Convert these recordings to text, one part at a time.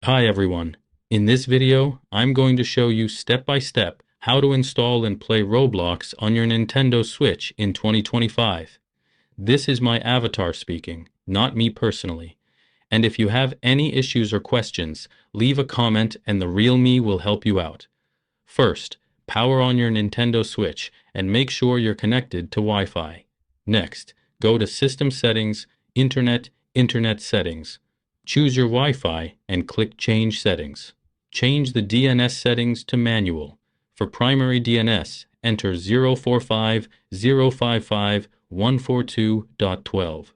Hi everyone. In this video, I'm going to show you step by step how to install and play Roblox on your Nintendo Switch in 2025. This is my avatar speaking, not me personally. And if you have any issues or questions, leave a comment and the real me will help you out. First, power on your Nintendo Switch and make sure you're connected to Wi-Fi. Next, go to System Settings, Internet Settings. Choose your Wi-Fi and click Change Settings. Change the DNS settings to manual. For primary DNS, enter 045.055.142.12.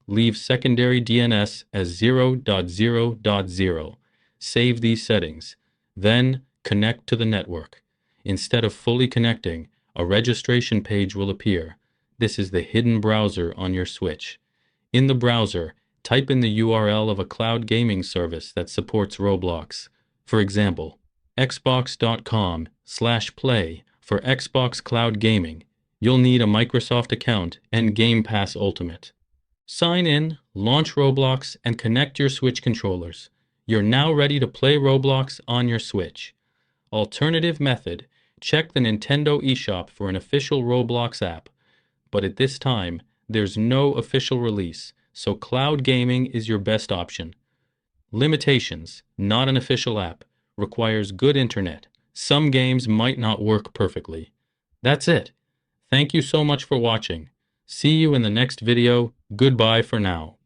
Leave secondary DNS as 0.0.0. Save these settings. Then, connect to the network. Instead of fully connecting, a registration page will appear. This is the hidden browser on your Switch. In the browser, type in the URL of a cloud gaming service that supports Roblox. For example, xbox.com/play for Xbox Cloud Gaming. You'll need a Microsoft account and Game Pass Ultimate. Sign in, launch Roblox, and connect your Switch controllers. You're now ready to play Roblox on your Switch. Alternative method, check the Nintendo eShop for an official Roblox app. But at this time, there's no official release, so cloud gaming is your best option. Limitations: not an official app. Requires good internet. Some games might not work perfectly. That's it. Thank you so much for watching. See you in the next video. Goodbye for now.